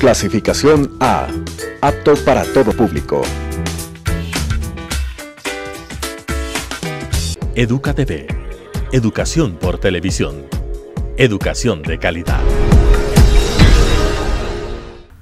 Clasificación A. Apto para todo público. Educa TV. Educación por televisión. Educación de calidad.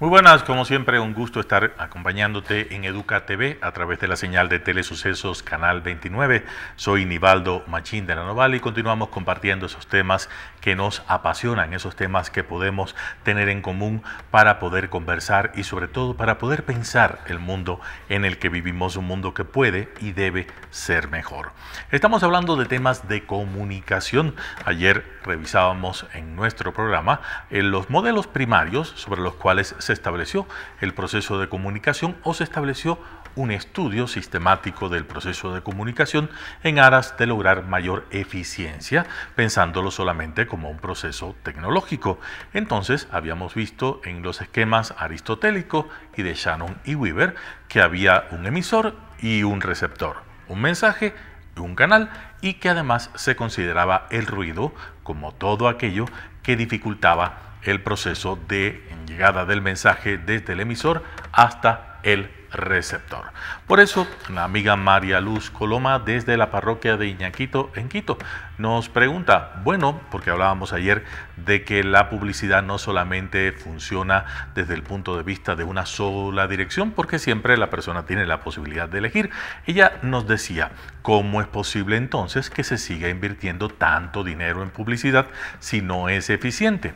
Muy buenas, como siempre, un gusto estar acompañándote en Educa TV a través de la señal de Telesucesos Canal 29. Soy Nivaldo Machín de la Noval y continuamos compartiendo esos temas que nos apasionan, esos temas que podemos tener en común para poder conversar y sobre todo para poder pensar el mundo en el que vivimos, un mundo que puede y debe ser mejor. Estamos hablando de temas de comunicación. Ayer revisábamos en nuestro programa los modelos primarios sobre los cuales se estableció el proceso de comunicación o se estableció un estudio sistemático del proceso de comunicación en aras de lograr mayor eficiencia, pensándolo solamente como un proceso tecnológico. Entonces, habíamos visto en los esquemas aristotélicos y de Shannon y Weaver que había un emisor y un receptor, un mensaje y un canal, y que además se consideraba el ruido como todo aquello que dificultaba el proceso de llegada del mensaje desde el emisor hasta el receptor. Por eso, la amiga María Luz Coloma, desde la parroquia de Iñaquito, en Quito, nos pregunta, bueno, porque hablábamos ayer de que la publicidad no solamente funciona desde el punto de vista de una sola dirección, porque siempre la persona tiene la posibilidad de elegir. Ella nos decía, ¿cómo es posible entonces que se siga invirtiendo tanto dinero en publicidad si no es eficiente?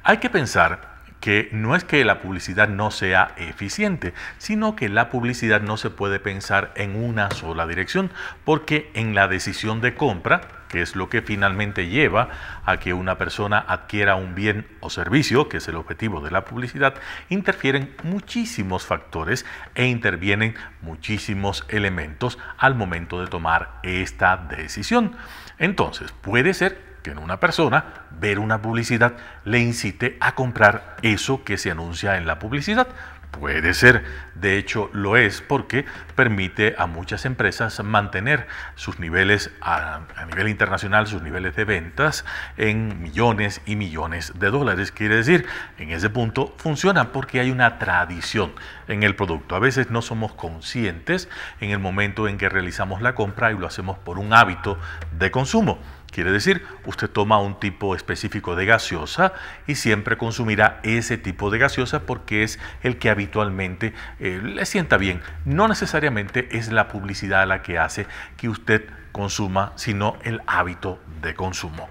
Hay que pensar que no es que la publicidad no sea eficiente, sino que la publicidad no se puede pensar en una sola dirección, porque en la decisión de compra, que es lo que finalmente lleva a que una persona adquiera un bien o servicio, que es el objetivo de la publicidad, interfieren muchísimos factores e intervienen muchísimos elementos al momento de tomar esta decisión. Entonces, puede ser que en una persona ver una publicidad le incite a comprar eso que se anuncia en la publicidad. Puede ser, de hecho lo es, porque permite a muchas empresas mantener sus niveles a nivel internacional, sus niveles de ventas en millones y millones de dólares. Quiere decir, en ese punto funciona porque hay una tradición en el producto. A veces no somos conscientes en el momento en que realizamos la compra y lo hacemos por un hábito de consumo. Quiere decir, usted toma un tipo específico de gaseosa y siempre consumirá ese tipo de gaseosa porque es el que habitualmente le sienta bien. No necesariamente es la publicidad la que hace que usted consuma, sino el hábito de consumo.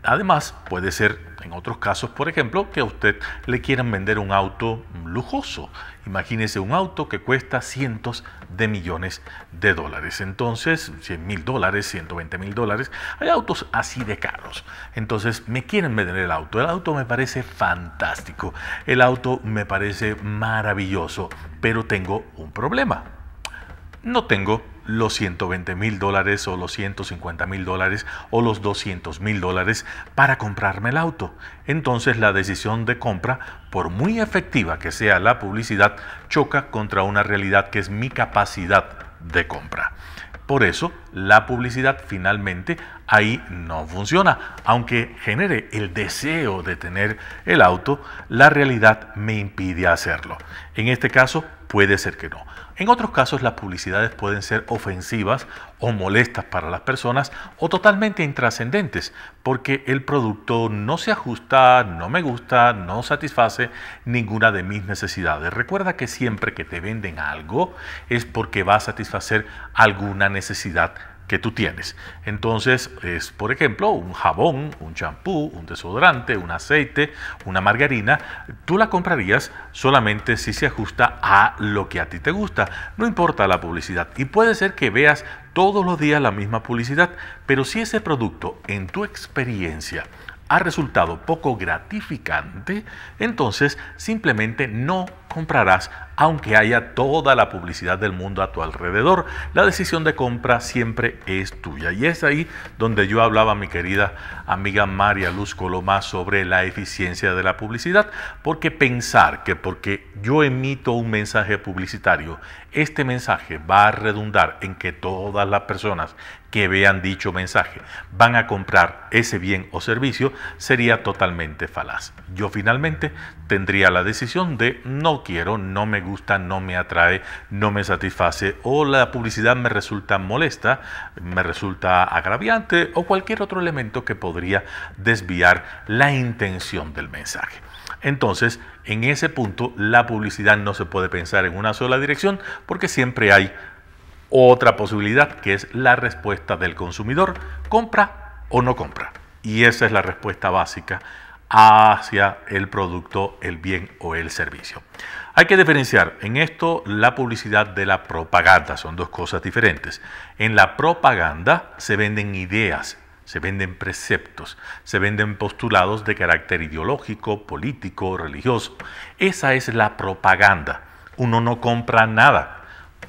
Además, puede ser en otros casos, por ejemplo, que a usted le quieran vender un auto lujoso. Imagínese un auto que cuesta cientos de millones de dólares. Entonces, $100,000, $120,000, hay autos así de caros. Entonces, me quieren vender el auto. El auto me parece fantástico. El auto me parece maravilloso, pero tengo un problema. No tengo los $120,000 o los $150,000 o los $200,000 para comprarme el auto. Entonces la decisión de compra, por muy efectiva que sea la publicidad, choca contra una realidad que es mi capacidad de compra. Por eso la publicidad finalmente ahí no funciona. Aunque genere el deseo de tener el auto, la realidad me impide hacerlo. En este caso puede ser que no. En otros casos las publicidades pueden ser ofensivas o molestas para las personas o totalmente intrascendentes porque el producto no se ajusta, no me gusta, no satisface ninguna de mis necesidades. Recuerda que siempre que te venden algo es porque va a satisfacer alguna necesidad que tú tienes. Entonces es, por ejemplo, un jabón, un champú, un desodorante, un aceite, una margarina. Tú la comprarías solamente si se ajusta a lo que a ti te gusta. No importa la publicidad. Y puede ser que veas todos los días la misma publicidad, pero si ese producto en tu experiencia ha resultado poco gratificante, entonces simplemente no comprarás aunque haya toda la publicidad del mundo a tu alrededor. La decisión de compra siempre es tuya. Y es ahí donde yo hablaba, mi querida amiga María Luz Colomá, sobre la eficiencia de la publicidad, porque pensar que porque yo emito un mensaje publicitario, este mensaje va a redundar en que todas las personas que vean dicho mensaje van a comprar ese bien o servicio, sería totalmente falaz. Yo finalmente tendría la decisión de no quiero, no me gusta, no me atrae, no me satisface, o la publicidad me resulta molesta, me resulta agraviante, o cualquier otro elemento que podría desviar la intención del mensaje. Entonces, en ese punto, la publicidad no se puede pensar en una sola dirección, porque siempre hay otra posibilidad, que es la respuesta del consumidor: compra o no compra. Y esa es la respuesta básica hacia el producto, el bien o el servicio. Hay que diferenciar en esto la publicidad de la propaganda. Son dos cosas diferentes. En la propaganda se venden ideas, se venden preceptos, se venden postulados de carácter ideológico, político, religioso. Esa es la propaganda. Uno no compra nada.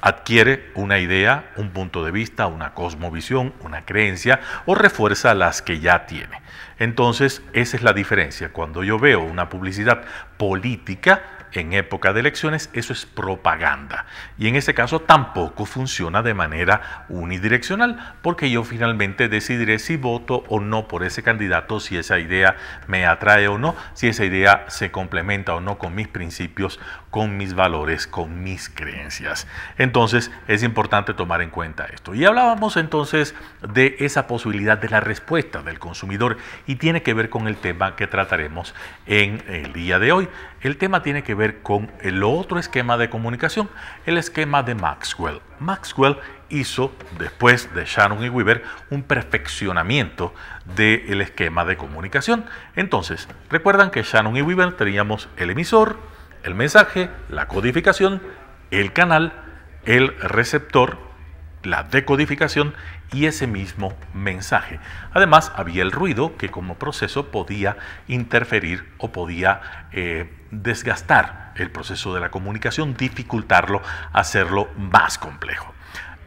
Adquiere una idea, un punto de vista, una cosmovisión, una creencia, o refuerza las que ya tiene. Entonces, esa es la diferencia. Cuando yo veo una publicidad política en época de elecciones, eso es propaganda. Y en ese caso tampoco funciona de manera unidireccional, porque yo finalmente decidiré si voto o no por ese candidato, si esa idea me atrae o no, si esa idea se complementa o no con mis principios, con mis valores, con mis creencias. Entonces es importante tomar en cuenta esto. Y hablábamos entonces de esa posibilidad de la respuesta del consumidor, y tiene que ver con el tema que trataremos en el día de hoy. El tema tiene que ver con el otro esquema de comunicación, el esquema de Maxwell. Maxwell hizo, después de Shannon y Weaver, un perfeccionamiento del esquema de comunicación. Entonces, recuerdan que Shannon y Weaver teníamos el emisor, el mensaje, la codificación, el canal, el receptor, la decodificación y ese mismo mensaje. Además, había el ruido, que como proceso podía interferir o podía desgastar el proceso de la comunicación, dificultarlo, hacerlo más complejo.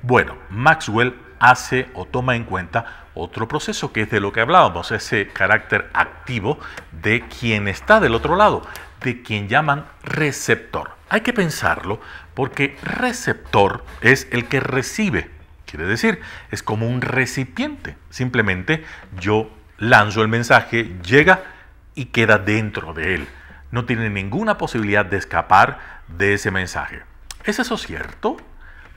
Bueno, Maxwell hace o toma en cuenta otro proceso, que es de lo que hablábamos, ese carácter activo de quien está del otro lado, de quien llaman receptor. Hay que pensarlo, porque receptor es el que recibe. Quiere decir, es como un recipiente. Simplemente yo lanzo el mensaje, llega y queda dentro de él. No tiene ninguna posibilidad de escapar de ese mensaje. ¿Es eso cierto?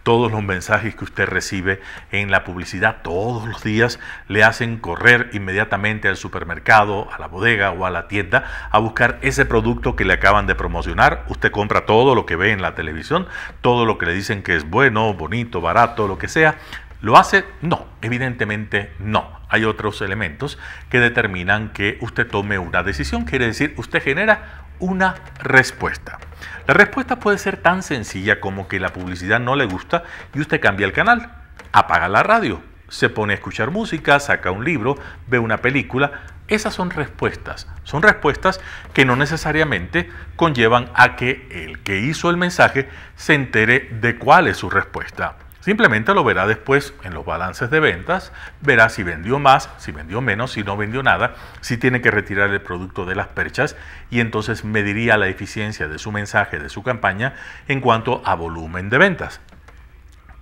Todos los mensajes que usted recibe en la publicidad todos los días le hacen correr inmediatamente al supermercado, a la bodega o a la tienda a buscar ese producto que le acaban de promocionar. Usted compra todo lo que ve en la televisión, todo lo que le dicen que es bueno, bonito, barato, lo que sea. ¿Lo hace? No, evidentemente no. Hay otros elementos que determinan que usted tome una decisión. Quiere decir, usted genera una respuesta. La respuesta puede ser tan sencilla como que la publicidad no le gusta y usted cambia el canal, apaga la radio, se pone a escuchar música, saca un libro, ve una película. Esas son respuestas que no necesariamente conllevan a que el que hizo el mensaje se entere de cuál es su respuesta. Simplemente lo verá después en los balances de ventas, verá si vendió más, si vendió menos, si no vendió nada, si tiene que retirar el producto de las perchas, y entonces mediría la eficiencia de su mensaje, de su campaña, en cuanto a volumen de ventas.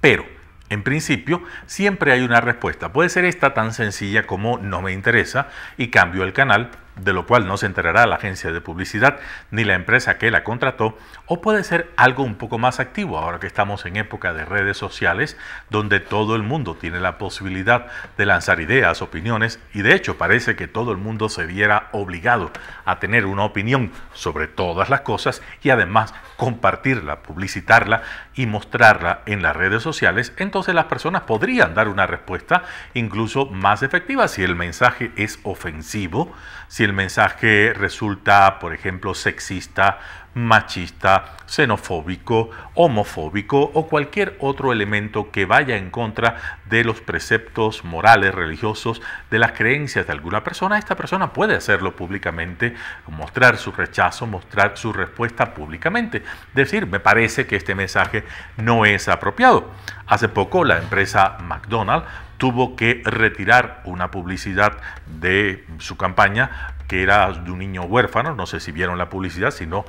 Pero, en principio, siempre hay una respuesta. Puede ser esta tan sencilla como no me interesa y cambio el canal, de lo cual no se enterará la agencia de publicidad ni la empresa que la contrató, o puede ser algo un poco más activo, ahora que estamos en época de redes sociales, donde todo el mundo tiene la posibilidad de lanzar ideas, opiniones, y de hecho parece que todo el mundo se viera obligado a tener una opinión sobre todas las cosas y además compartirla, publicitarla y mostrarla en las redes sociales. Entonces las personas podrían dar una respuesta incluso más efectiva si el mensaje es ofensivo, si el mensaje resulta, por ejemplo, sexista, machista, xenofóbico, homofóbico o cualquier otro elemento que vaya en contra de los preceptos morales, religiosos, de las creencias de alguna persona, esta persona puede hacerlo públicamente, mostrar su rechazo, mostrar su respuesta públicamente. Decir, me parece que este mensaje no es apropiado. Hace poco la empresa McDonald's tuvo que retirar una publicidad de su campaña que era de un niño huérfano. No sé si vieron la publicidad, si no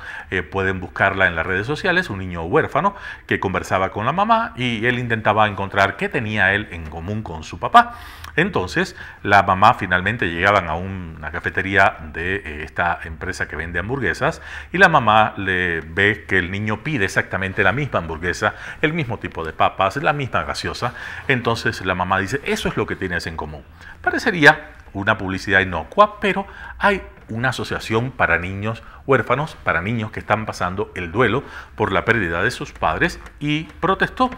pueden buscarla en las redes sociales. Un niño huérfano que conversaba con la mamá y él intentaba encontrar qué tenía él en común con su papá. Entonces la mamá finalmente llegaban a una cafetería de esta empresa que vende hamburguesas y la mamá le ve que el niño pide exactamente la misma hamburguesa, el mismo tipo de papas, la misma gaseosa. Entonces la mamá dice, eso es lo que tienes en común. Parecería una publicidad inocua, pero hay una asociación para niños huérfanos, para niños que están pasando el duelo por la pérdida de sus padres, y protestó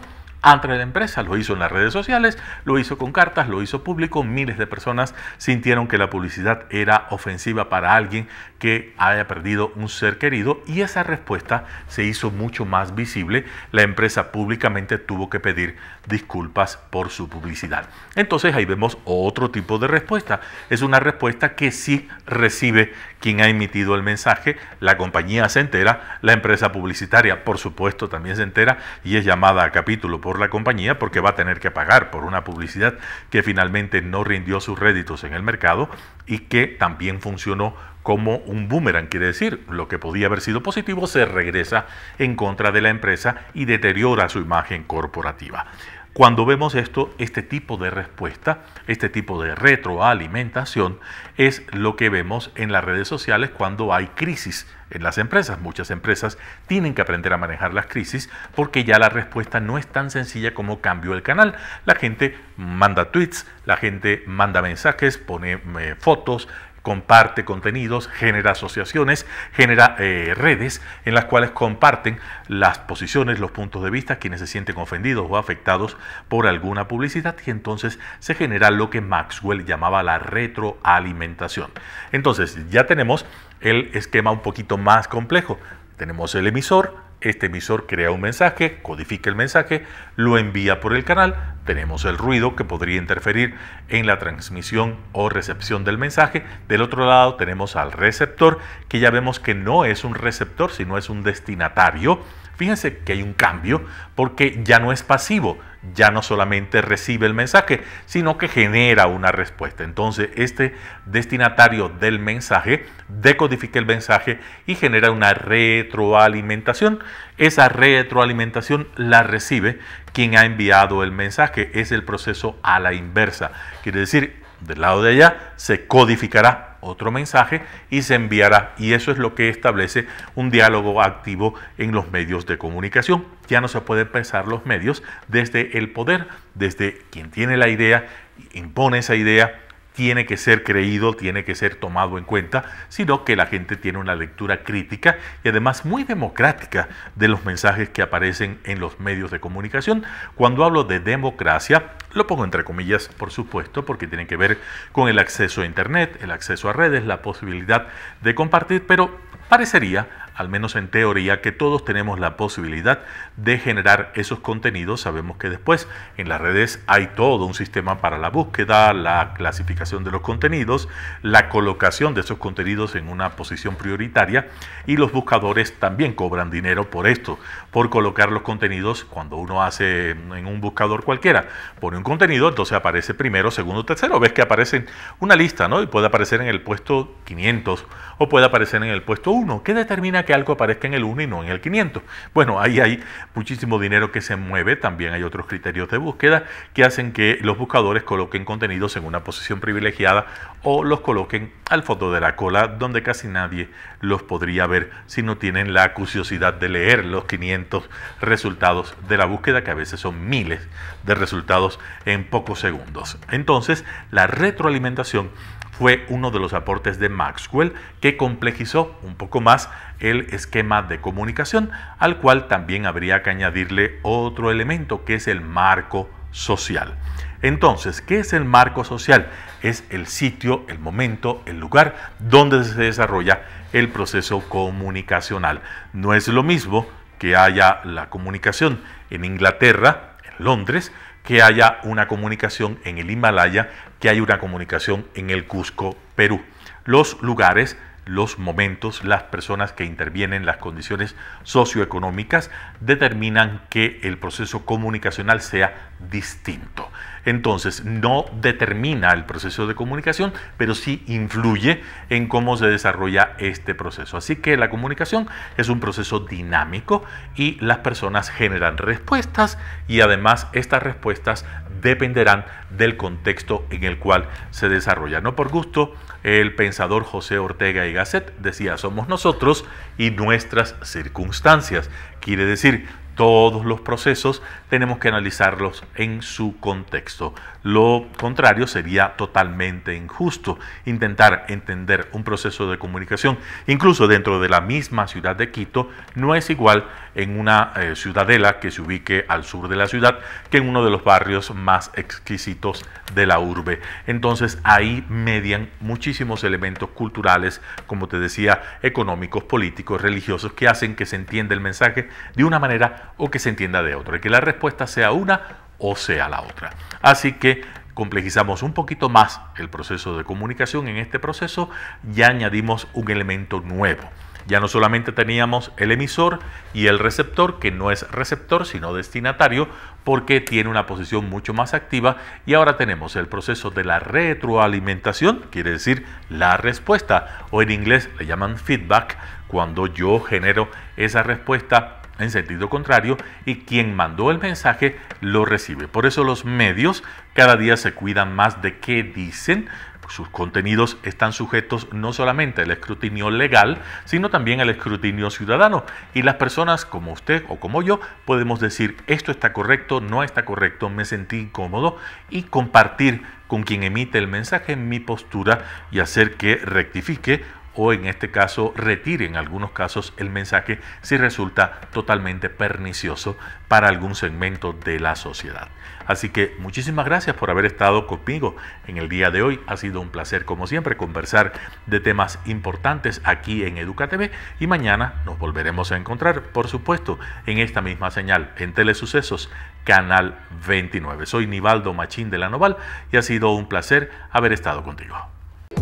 ante la empresa. Lo hizo en las redes sociales, lo hizo con cartas, lo hizo público. Miles de personas sintieron que la publicidad era ofensiva para alguien que haya perdido un ser querido, y esa respuesta se hizo mucho más visible. La empresa públicamente tuvo que pedir disculpas por su publicidad. Entonces ahí vemos otro tipo de respuesta. Es una respuesta que sí recibe quien ha emitido el mensaje, la compañía se entera, la empresa publicitaria por supuesto también se entera y es llamada a capítulo por la compañía porque va a tener que pagar por una publicidad que finalmente no rindió sus réditos en el mercado y que también funcionó como un boomerang. Quiere decir, lo que podía haber sido positivo se regresa en contra de la empresa y deteriora su imagen corporativa. Cuando vemos esto, este tipo de respuesta, este tipo de retroalimentación es lo que vemos en las redes sociales cuando hay crisis en las empresas. Muchas empresas tienen que aprender a manejar las crisis porque ya la respuesta no es tan sencilla como cambio el canal. La gente manda tweets, la gente manda mensajes, pone fotos, comparte contenidos, genera asociaciones, genera redes en las cuales comparten las posiciones, los puntos de vista, quienes se sienten ofendidos o afectados por alguna publicidad, y entonces se genera lo que Maxwell llamaba la retroalimentación. Entonces ya tenemos el esquema un poquito más complejo. Tenemos el emisor. Este emisor crea un mensaje, codifica el mensaje, lo envía por el canal. Tenemos el ruido que podría interferir en la transmisión o recepción del mensaje. Del otro lado tenemos al receptor, que ya vemos que no es un receptor, sino es un destinatario. Fíjense que hay un cambio porque ya no es pasivo, ya no solamente recibe el mensaje, sino que genera una respuesta. Entonces este destinatario del mensaje decodifica el mensaje y genera una retroalimentación. Esa retroalimentación la recibe quien ha enviado el mensaje. Es el proceso a la inversa. Quiere decir, del lado de allá se codificará otro mensaje y se enviará, y eso es lo que establece un diálogo activo en los medios de comunicación. Ya no se pueden pensar los medios desde el poder, desde quien tiene la idea, impone esa idea, tiene que ser creído, tiene que ser tomado en cuenta, sino que la gente tiene una lectura crítica y además muy democrática de los mensajes que aparecen en los medios de comunicación. Cuando hablo de democracia, lo pongo entre comillas, por supuesto, porque tiene que ver con el acceso a Internet, el acceso a redes, la posibilidad de compartir, pero parecería, al menos en teoría, que todos tenemos la posibilidad de generar esos contenidos. Sabemos que después en las redes hay todo un sistema para la búsqueda, la clasificación de los contenidos, la colocación de esos contenidos en una posición prioritaria, y los buscadores también cobran dinero por esto, por colocar los contenidos. Cuando uno hace en un buscador cualquiera, pone un contenido, entonces aparece primero, segundo, tercero. Ves que aparece una lista, ¿no? Y puede aparecer en el puesto 500 o puede aparecer en el puesto 1. ¿Qué determina que algo aparezca en el 1 y no en el 500? Bueno, ahí hay muchísimo dinero que se mueve. También hay otros criterios de búsqueda que hacen que los buscadores coloquen contenidos en una posición privilegiada o los coloquen al fondo de la cola, donde casi nadie los podría ver si no tienen la curiosidad de leer los 500 resultados de la búsqueda, que a veces son miles de resultados en pocos segundos. Entonces, la retroalimentación fue uno de los aportes de Maxwell, que complejizó un poco más el esquema de comunicación, al cual también habría que añadirle otro elemento, que es el marco social. Entonces, ¿qué es el marco social? Es el sitio, el momento, el lugar donde se desarrolla el proceso comunicacional. No es lo mismo que haya la comunicación en Inglaterra, en Londres, que haya una comunicación en el Himalaya, que haya una comunicación en el Cusco, Perú. Los lugares, los momentos, las personas que intervienen, las condiciones socioeconómicas determinan que el proceso comunicacional sea distinto. Entonces, no determina el proceso de comunicación, pero sí influye en cómo se desarrolla este proceso. Así que la comunicación es un proceso dinámico y las personas generan respuestas y además estas respuestas dependerán del contexto en el cual se desarrolla. No por gusto, el pensador José Ortega y Gasset decía: somos nosotros y nuestras circunstancias. Quiere decir, todos los procesos tenemos que analizarlos en su contexto. Lo contrario sería totalmente injusto. Intentar entender un proceso de comunicación, incluso dentro de la misma ciudad de Quito, no es igual en una ciudadela que se ubique al sur de la ciudad que en uno de los barrios más exquisitos de la urbe. Entonces ahí median muchísimos elementos culturales, como te decía, económicos, políticos, religiosos, que hacen que se entienda el mensaje de una manera o que se entienda de otra, y que la respuesta sea una o sea la otra. Así que complejizamos un poquito más el proceso de comunicación. En este proceso ya añadimos un elemento nuevo. Ya no solamente teníamos el emisor y el receptor, que no es receptor sino destinatario, porque tiene una posición mucho más activa, y ahora tenemos el proceso de la retroalimentación, quiere decir la respuesta, o en inglés le llaman feedback, cuando yo genero esa respuesta en sentido contrario y quien mandó el mensaje lo recibe. Por eso los medios cada día se cuidan más de qué dicen. Sus contenidos están sujetos no solamente al escrutinio legal, sino también al escrutinio ciudadano. Y las personas como usted o como yo podemos decir: esto está correcto, no está correcto, me sentí incómodo, y compartir con quien emite el mensaje mi postura y hacer que rectifique, o en este caso retire en algunos casos el mensaje si resulta totalmente pernicioso para algún segmento de la sociedad. Así que muchísimas gracias por haber estado conmigo en el día de hoy. Ha sido un placer, como siempre, conversar de temas importantes aquí en Educa TV, y mañana nos volveremos a encontrar, por supuesto, en esta misma señal, en Telesucesos, Canal 29. Soy Nivaldo Machín de la Noval y ha sido un placer haber estado contigo.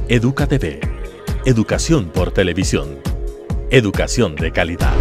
Educa TV. Educación por televisión. Educación de calidad.